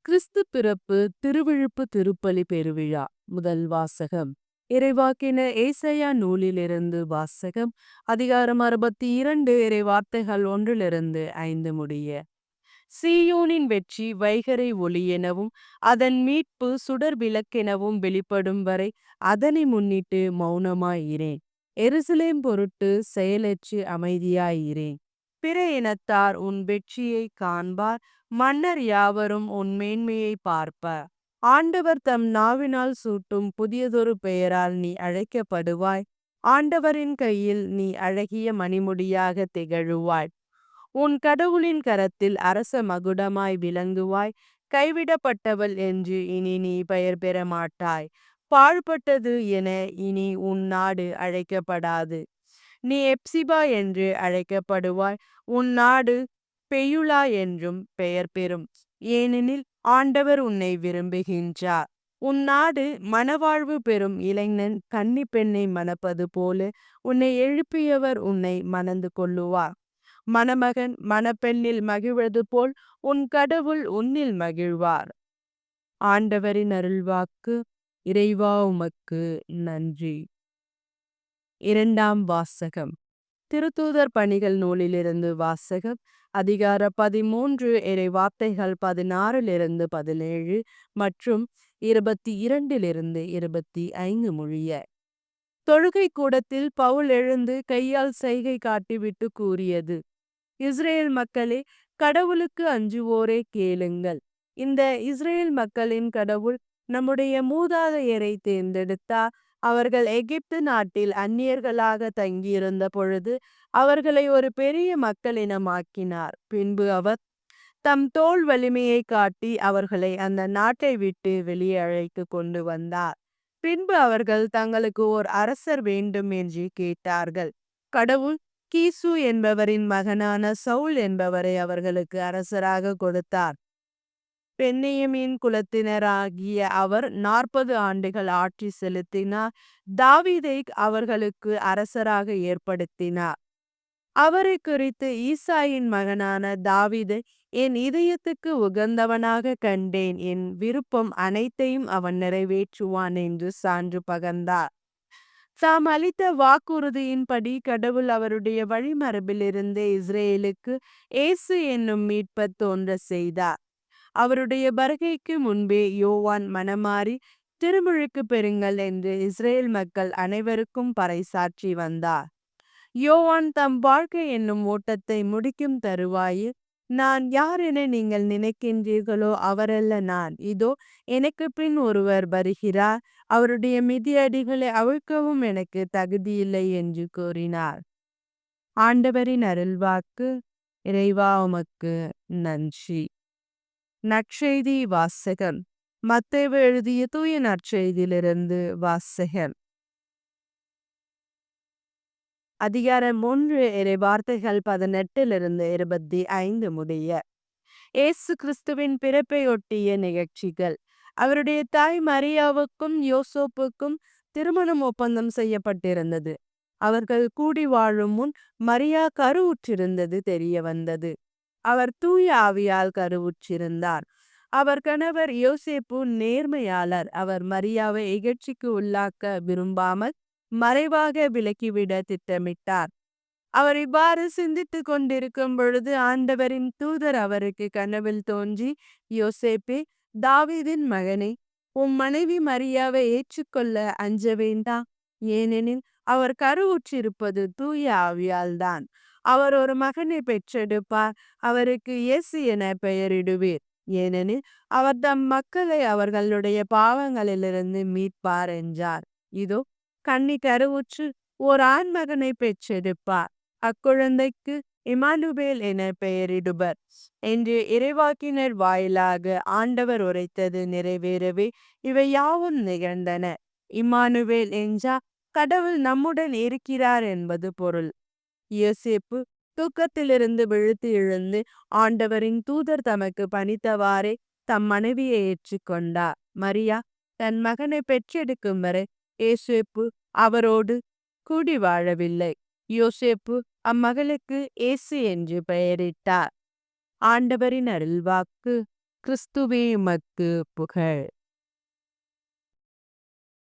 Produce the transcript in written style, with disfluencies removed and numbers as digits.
கிறிஸ்து பிறப்பு திருவிழுப்பு திருப்பலி பெருவிழா. முதல் வாசகம். இறைவாக்கினர் ஏசாயா நூலிலிருந்து வாசகம். அதிகாரம் 62 இறைவார்த்தைகள் 1-5 முடிய. சீயோனின் வெற்றி வைகறை ஒளியெனவும் அதன் மீட்பு சுடர் விளக்கெனவும் வெளிப்படும் வரை அதனை முன்னிட்டு மௌனமாயிரேன். எருசலேம் பொருட்டு செயலற்று அமைதியாயிரேன். பிற இனத்தார் உன் வெற்றியை காண்பார், மன்னர் யாவரும் உன் மேன்மையை பார்ப்பார். ஆண்டவர் தம் நாவினால் சூட்டும் புதியதொரு பெயரால் நீ அழைக்கப்படுவாய். ஆண்டவரின் கையில் நீ அழகிய மணிமுடியாக திகழுவாய். உன் கடவுளின் கரத்தில் அரச மகுடமாய் விளங்குவாய். கைவிடப்பட்டவள் என்று இனி நீ பெயர் பெற மாட்டாய். பாழ்பட்டது என இனி உன் நாடு அழைக்கப்படாது. நீ எப்சிபா என்று அழைக்கப்படுவாய். உன் நாடு பெயுலா என்றும் பெயர் பெறும். ஏனெனில் ஆண்டவர் உன்னை விரும்புகின்றார். உன் நாடு மனவாழ்வு பெறும் இளைஞன் கன்னி பெண்ணை மணப்பது போல உன்னை எழுப்பியவர் உன்னை மணந்து கொள்ளுவார். மணமகன் மணப்பெண்ணில் மகிழ்வது போல் உன் கடவுள் உன்னில் மகிழ்வார். ஆண்டவரின் அருள்வாக்கு. இறைவா உமக்கு நன்றி. இரண்டாம் வாசகம். திருத்தூதர் பணிகள் நூலிலிருந்து வாசகம். அதிகாரம் 13 இறைவார்த்தைகள் 16-17 மற்றும் 22-25 முடிய. தொழுகை கூடத்தில் பவுல் எழுந்து கையால் செய்கை காட்டிவிட்டு கூறியது: இஸ்ரேல் மக்களே, கடவுளுக்கு அஞ்சுவோரே கேளுங்கள். இந்த இஸ்ரேல் மக்களின் கடவுள் நம்முடைய மூதாதையரை தேர்ந்தெடுத்தார். அவர்கள் எகிப்து நாட்டில் அந்நியர்களாக தங்கியிருந்த பொழுது அவர்களை ஒரு பெரிய மக்களினமாக்கினார். பின்பு அவர் தம் தோள் வலிமையை காட்டி அவர்களை அந்த நாட்டை விட்டு வெளியே அழைத்து கொண்டு வந்தார். பின்பு அவர்கள் தங்களுக்கு ஓர் அரசர் வேண்டும் என்று கேட்டார்கள். கடவுள் கீசு என்பவரின் மகனான சவுல் என்பவரை அவர்களுக்கு அரசராக கொடுத்தார். பென்யமீன் குலத்தினராகிய அவர் 40 ஆண்டுகள் ஆட்சி செலுத்தினார். தாவீதை அவர்களுக்கு அரசராக ஏற்படுத்தினார். அவரை குறித்து ஈசாயின் மகனான தாவீதை என் இதயத்துக்கு உகந்தவனாக கண்டேன், என் விருப்பம் அனைத்தையும் அவன் நிறைவேற்றுவான் என்று சான்று பகர்ந்தார். தாம் அளித்த வாக்குறுதியின்படி கடவுள் அவருடைய வழிமரபிலிருந்தே இஸ்ரேலுக்கு இயேசு என்னும் மீட்பர் தோன்ற செய்தார். அவருடைய வருகைக்கு முன்பே யோவான் மனமாறி திருமுழுக்கு பெறுங்கள் என்று இஸ்ரேல் மக்கள் அனைவருக்கும் பறைசாற்றி வந்தார். யோவான் தம் வாழ்க்கை என்னும் ஓட்டத்தை முடிக்கும் தருவாயில், நான் யார் என நீங்கள் நினைக்கின்றீர்களோ அவரல்ல நான், இதோ எனக்கு பின் ஒருவர் வருகிறார், அவருடைய மிதியடிகளை அவிழ்க்கவும் எனக்கு தகுதியில்லை என்று கூறினார். ஆண்டவரின் அருள்வாக்கு. இறைவா உமக்கு நன்றி. நற்செய்தி வாசகம். மத்தேயு எழுதிய தூய நற்செய்தியிலிருந்து வாசகம். அதிகாரம் 1 இறைவார்த்தைகள் 18-25 முடிய. இயேசு கிறிஸ்துவின் பிறப்பையொட்டிய நிகழ்ச்சிகள். அவருடைய தாய் மரியாவுக்கும் யோசேப்புக்கும் திருமணம் ஒப்பந்தம் செய்யப்பட்டிருந்தது. அவர்கள் கூடி வாழும் முன் மரியா கருவுற்றிருந்தது தெரிய வந்தது. அவர் தூய ஆவியால் கருவுற்றிருந்தார். அவர் கணவர் யோசேப்பு நேர்மையாளர். அவர் மரியாவை இகழ்ச்சிக்கு உள்ளாக்க விரும்பாமல் மறைவாக விலக்கிவிட திட்டமிட்டார். அவர் இவ்வாறு சிந்தித்து கொண்டிருக்கும் பொழுது ஆண்டவரின் தூதர் அவருக்கு கனவில் தோன்றி, யோசேப்பே, தாவீதின் மகனே, உம் மனைவி மரியாவை ஏற்றுக்கொள்ள அஞ்ச வேண்டாம். ஏனெனில் அவர் கருவுற்றிருப்பது தூய ஆவியால்தான். அவர் ஒரு மகனை பெற்றெடுப்பார். அவருக்கு இயேசு என பெயரிடுவீர். ஏனெனில் அவர் தம் மக்களை அவர்களுடைய பாவங்களிலிருந்து மீட்பார் என்றார். இதோ கன்னி கருவுற்று ஓர் ஆண் மகனை பெற்றெடுப்பார். அக்குழந்தைக்கு இம்மானுவேல் என பெயரிடுவர் என்று இறைவாக்கினர் வாயிலாக ஆண்டவர் உரைத்தது நிறைவேறவே இவை யாவும் நிகழ்ந்தன. இம்மானுவேல் என்றால் கடவுள் நம்முடன் இருக்கிறார் என்பது பொருள். யோசேப்பு தூக்கத்திலிருந்து விழித்து எழுந்து ஆண்டவரின் தூதர் தமக்கு பணித்தவாறே தம் மனைவியை ஏற்றுக்கொண்டார். மரியா தன் மகனை பெற்றெடுக்கும் வரை யோசேப்பு அவரோடு கூடி வாழவில்லை. யோசேப்பு அம்மகளுக்கு இயேசு என்று பெயரிட்டார். ஆண்டவரின் அருள்வாக்கு. கிறிஸ்துவே மக்கு புகழ்.